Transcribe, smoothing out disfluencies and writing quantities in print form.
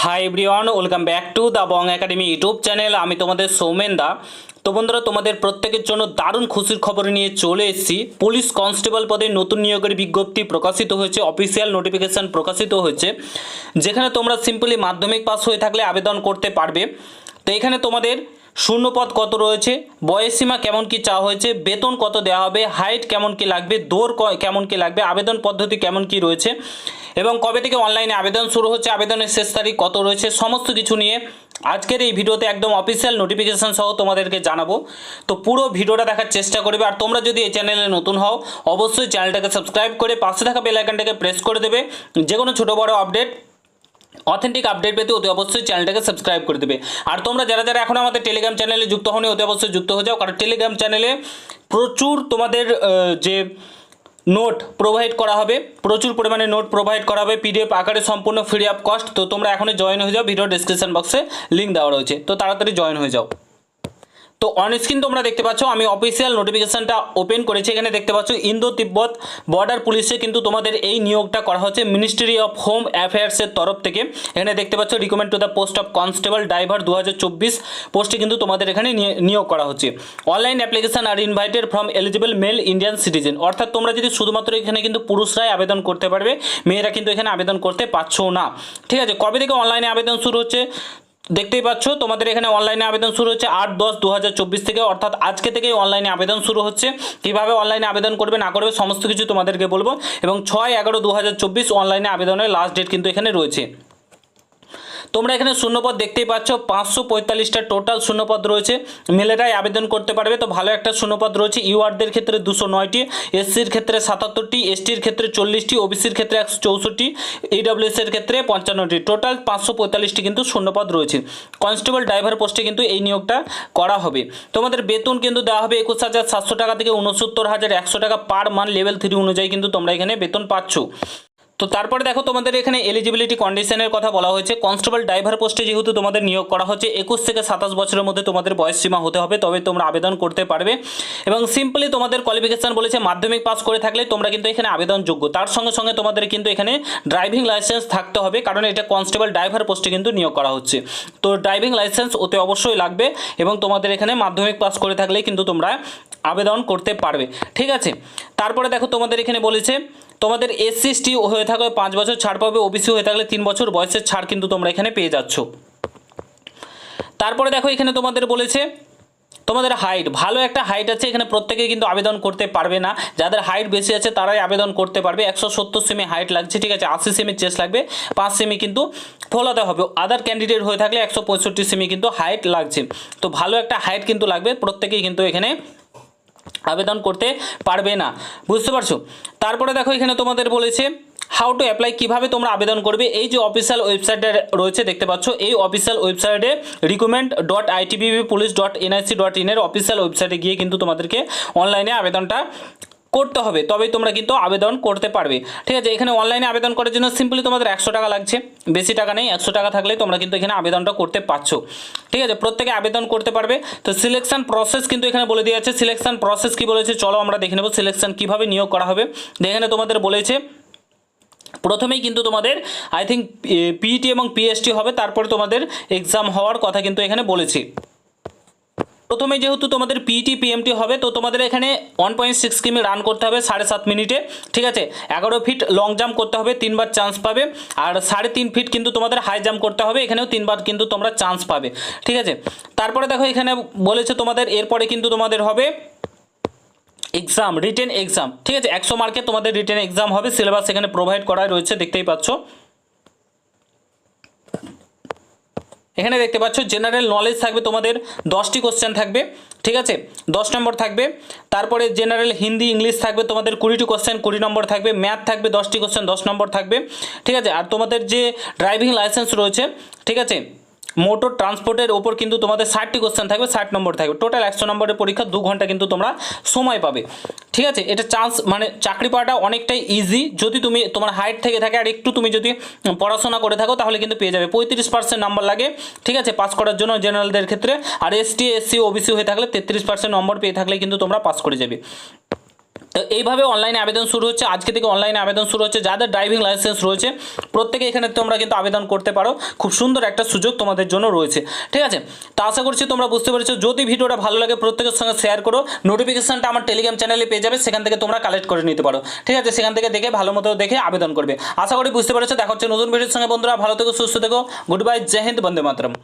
Hi everyone, welcome back to the Bong academy YouTube channel. আমি তোমাদের সৌমেন দা। তো বন্ধুরা, তোমাদের প্রত্যেকের জন্য দারুণ খুশির খবর নিয়ে চলে এসেছি। পুলিশ কনস্টেবল পদে নতুন নিয়োগের বিজ্ঞপ্তি প্রকাশিত হয়েছে, অফিসিয়াল নোটিফিকেশান প্রকাশিত হয়েছে, যেখানে তোমরা সিম্পলি মাধ্যমিক পাস হয়ে থাকলে আবেদন করতে পারবে। তো এখানে তোমাদের শূন্যপদ কত রয়েছে, বয়সসীমা কেমন কি চাওয়া হয়েছে, বেতন কত দেওয়া হবে, হাইট কেমন কি লাগবে, দৌড় কেমন কি লাগবে, আবেদন পদ্ধতি কেমন কি রয়েছে এবং কবে থেকে অনলাইনে আবেদন শুরু হচ্ছে, আবেদনের শেষ তারিখ কত রয়েছে, সমস্ত কিছু নিয়ে আজকের এই ভিডিওতে একদম অফিসিয়াল নোটিফিকেশান সহ তোমাদেরকে জানাবো। তো পুরো ভিডিওটা দেখার চেষ্টা করবে। আর তোমরা যদি এই চ্যানেলে নতুন হও, অবশ্যই চ্যানেলটাকে সাবস্ক্রাইব করে পাশে থাকা বেল আইকনটাকে প্রেস করে দেবে। যে কোনো ছোটো বড়ো আপডেট, অথেন্টিক আপডেট পেতে অতি অবশ্যই চ্যানেলটাকে সাবস্ক্রাইব করে দেবে। আর তোমরা যারা যারা এখন আমাদের টেলিগ্রাম চ্যানেলে যুক্ত হওনি, অতি অবশ্যই যুক্ত হয়ে যাও, কারণ টেলিগ্রাম চ্যানেলে প্রচুর তোমাদের যে নোট প্রোভাইড করা হবে, প্রচুর পরিমাণে নোট প্রোভাইড করা হবে পিডিএফ আকারে, সম্পূর্ণ ফ্রি অফ কস্ট। তো তোমরা এখনই জয়েন হয়ে যাও, ভিডিও ডিসক্রিপশন বক্সে লিঙ্ক দেওয়া রয়েছে, তো তাড়াতাড়ি জয়েন হয়ে যাও। তো অন স্ক্রিন তোমরা দেখতে পাচ্ছ, আমি অফিসিয়াল নোটিফিকেশানটা ওপেন করেছি। এখানে দেখতে পাচ্ছ ইন্দো তিব্বত বর্ডার পুলিশে কিন্তু তোমাদের এই নিয়োগটা করা হচ্ছে মিনিস্ট্রি অফ হোম অ্যাফেয়ার্সের তরফ থেকে। এখানে দেখতে পাচ্ছ recommend to the post of constable driver 2024 পোস্টে কিন্তু তোমাদের এখানে নিয়োগ করা হচ্ছে। Online application are invited from eligible male Indian citizen, অর্থাৎ তোমরা যদি শুধুমাত্র এখানে কিন্তু পুরুষরাই আবেদন করতে পারবে, মেয়েরা কিন্তু এখানে আবেদন করতে পারছো না। ঠিক আছে, কবে থেকে অনলাইনে আবেদন শুরু হচ্ছে দেখতেই পাচ্ছ, তোমাদের এখানে অনলাইনে আবেদন শুরু হচ্ছে 8-10-2024 থেকে, অর্থাৎ আজকে থেকেই অনলাইনে আবেদন শুরু হচ্ছে। কীভাবে অনলাইনে আবেদন করবে না করবে সমস্ত কিছু তোমাদেরকে বলবো। এবং 6-11-2024 অনলাইনে আবেদনের লাস্ট ডেট কিন্তু এখানে রয়েছে। তোমরা এখানে শূন্যপদ দেখতেই পাচ্ছ, 545টা টোটাল শূন্যপদ রয়েছে, মেলেরাই আবেদন করতে পারবে। তো ভালো একটা শূন্যপদ রয়েছে। ইউআরদের ক্ষেত্রে 209টি, এসসির ক্ষেত্রে 77টি, এসটির ক্ষেত্রে 40টি, ওবিসির ক্ষেত্রে 164টি, ইডব্লিউএসের ক্ষেত্রে 55টি, টোটাল 545টি কিন্তু শূন্যপদ রয়েছে। কনস্টেবল ড্রাইভার পোস্টে কিন্তু এই নিয়োগটা করা হবে। তোমাদের বেতন কিন্তু দেওয়া হবে 21,700 টাকা থেকে 69,100 টাকা পার মান্থ, লেভেল 3 অনুযায়ী কিন্তু তোমরা এখানে বেতন পাচ্ছ। তো তারপরে দেখো, তোমাদের এখানে এলিজিবিলিটি কন্ডিশনের কথা বলা হয়েছে। কনস্টেবল ড্রাইভার পোস্টে যেহেতু তোমাদের নিয়োগ করা হচ্ছে, 21 থেকে 27 বছরের মধ্যে তোমাদের বয়স সীমা হতে হবে, তবে তোমরা আবেদন করতে পারবে। এবং সিম্পলি তোমাদের কোয়ালিফিকেশান বলেছে মাধ্যমিক পাস করে থাকলে তোমরা কিন্তু এখানে আবেদনযোগ্য। তার সঙ্গে সঙ্গে তোমাদের কিন্তু এখানে ড্রাইভিং লাইসেন্স থাকতে হবে, কারণ এটা কনস্টেবল ড্রাইভার পোস্টে কিন্তু নিয়োগ করা হচ্ছে। তো ড্রাইভিং লাইসেন্স অতি অবশ্যই লাগবে এবং তোমাদের এখানে মাধ্যমিক পাস করে থাকলেই কিন্তু তোমরা আবেদন করতে পারবে। ঠিক আছে, তারপরে দেখো তোমাদের এখানে বলেছে তোমাদের এসসি এসটি হয়ে থাকলে 5 বছর ছাড় পাবে, ওবিসি হয়ে থাকলে 3 বছর বয়সের ছাড় কিন্তু তোমরা এখানে পেয়ে যাচ্ছ। তারপরে দেখো এখানে তোমাদের বলেছে তোমাদের হাইট, ভালো একটা হাইট আছে এখানে, প্রত্যেকে কিন্তু আবেদন করতে পারবে না। যাদের হাইট বেশি আছে তারাই আবেদন করতে পারবে। 170 সেমি হাইট লাগছে, ঠিক আছে, 80 সেমি চেস্ট লাগবে, 5 সেমি কিন্তু ফলাতে হবে। আদার ক্যান্ডিডেট হয়ে থাকলে 165 সেমি কিন্তু হাইট লাগছে। তো ভালো একটা হাইট কিন্তু লাগবে, প্রত্যেকেই কিন্তু এখানে আবেদন করতে পারবে না, বুঝতে পারছো। তারপরে দেখো এখানে তোমাদের বলেছে হাউ টু অ্যাপ্লাই, কীভাবে তোমরা আবেদন করবে। এই যে অফিসিয়াল ওয়েবসাইটে রয়েছে দেখতে পাচ্ছ, এই অফিসিয়াল ওয়েবসাইটে recruitment.itbppolice.nic.in এর অফিসিয়াল ওয়েবসাইটে গিয়ে কিন্তু তোমাদেরকে অনলাইনে আবেদনটা করতে হবে, তবেই তোমরা কিন্তু আবেদন করতে পারবে। ঠিক আছে, এখানে অনলাইনে আবেদন করার জন্য সিম্পলি তোমাদের 100 টাকা লাগছে, বেশি টাকা নেই, 100 টাকা থাকলে তোমরা কিন্তু এখানে আবেদনটা করতে পারছো। ঠিক আছে, প্রত্যেকে আবেদন করতে পারবে। তো সিলেকশন প্রসেস কিন্তু এখানে বলে দেওয়া আছে। সিলেকশন প্রসেস কি বলেছে চলো আমরা দেখে নেব, সিলেকশন কীভাবে নিয়োগ করা হবে। এখানে তোমাদের বলেছে প্রথমেই কিন্তু তোমাদের আই থিঙ্ক পিইটি এবং পিএসটি হবে, তারপরে তোমাদের এক্সাম হওয়ার কথা কিন্তু এখানে বলেছি। প্রথমে যেহেতু তোমাদের পিইটি পিএমটি হবে, তো তোমাদের এখানে 1.6 কিমি রান করতে হবে 7.5 মিনিটে। ঠিক আছে, 11 ফিট লং জাম্প করতে হবে, 3 বার চান্স পাবে। আর 3.5 ফিট কিন্তু তোমাদের হাই জাম্প করতে হবে, এখানেও 3 বার কিন্তু তোমরা চান্স পাবে। ঠিক আছে, তারপরে দেখো এখানে বলেছে তোমাদের এরপরে কিন্তু তোমাদের হবে এক্সাম, রিটেন এক্সাম। ঠিক আছে, 100 মার্কে তোমাদের রিটেন এক্সাম হবে। সিলেবাস এখানে প্রোভাইড করা রয়েছে, দেখতেই পাচ্ছ। এখানে দেখতে পাচ্ছ জেনারেল নলেজ থাকবে তোমাদের 10টি কোশ্চেন থাকবে। ঠিক আছে, 10 নম্বর থাকবে। তারপরে জেনারেল হিন্দি ইংলিশ থাকবে তোমাদের 20টি কোশ্চেন, 20 নম্বর থাকবে। ম্যাথ থাকবে 10টি কোশ্চেন, 10 নম্বর থাকবে। ঠিক আছে, আর তোমাদের যে ড্রাইভিং লাইসেন্স রয়েছে, ঠিক আছে, মোটর ট্রান্সপোর্টের ওপর কিন্তু তোমাদের 60টি কোশ্চেন থাকবে, 60 নম্বর থাকবে। টোটাল 100 নম্বরের পরীক্ষা, 2 ঘন্টা কিন্তু তোমরা সময় পাবে। ঠিক আছে, এটা চান্স মানে চাকরি পাওয়াটা অনেকটাই ইজি, যদি তুমি তোমার হাইট থেকে থাকে আর একটু তুমি যদি পড়াশোনা করে থাকো তাহলে কিন্তু পেয়ে যাবে। 35% নাম্বার লাগে, ঠিক আছে, পাস করার জন্য জেনারেলদের ক্ষেত্রে। আর এসটি এসসি ওবিসি হয়ে থাকলে 33% নম্বর পেয়ে থাকলে কিন্তু তোমরা পাস করে যাবে। তো এইভাবে অনলাইনে আবেদন শুরু হচ্ছে, আজকে থেকে অনলাইনে আবেদন শুরু হচ্ছে। যাদের ড্রাইভিং লাইসেন্স রয়েছে প্রত্যেকে এখানে তোমরা কিন্তু আবেদন করতে পারো, খুব সুন্দর একটা সুযোগ তোমাদের জন্য রয়েছে। ঠিক আছে, তো আশা করছি তোমরা বুঝতে পেরেছো। যদি ভিডিওটা ভালো লাগে প্রত্যেকের সঙ্গে শেয়ার করো। নোটিফিকেশনটা আমার টেলিগ্রাম চ্যানেলে পেয়ে যাবে, সেখান থেকে তোমরা কালেক্ট করে নিতে পারো। ঠিক আছে, সেখান থেকে দেখে ভালো মতো দেখে আবেদন করবে। আশা করি বুঝতে পেরেছো। দেখা হচ্ছে নতুন ভিডিওর সঙ্গে বন্ধুরা, ভালো থেকো, সুস্থ থেকো, গুড বাই, জয় হিন্দ, বন্দে মাতরম।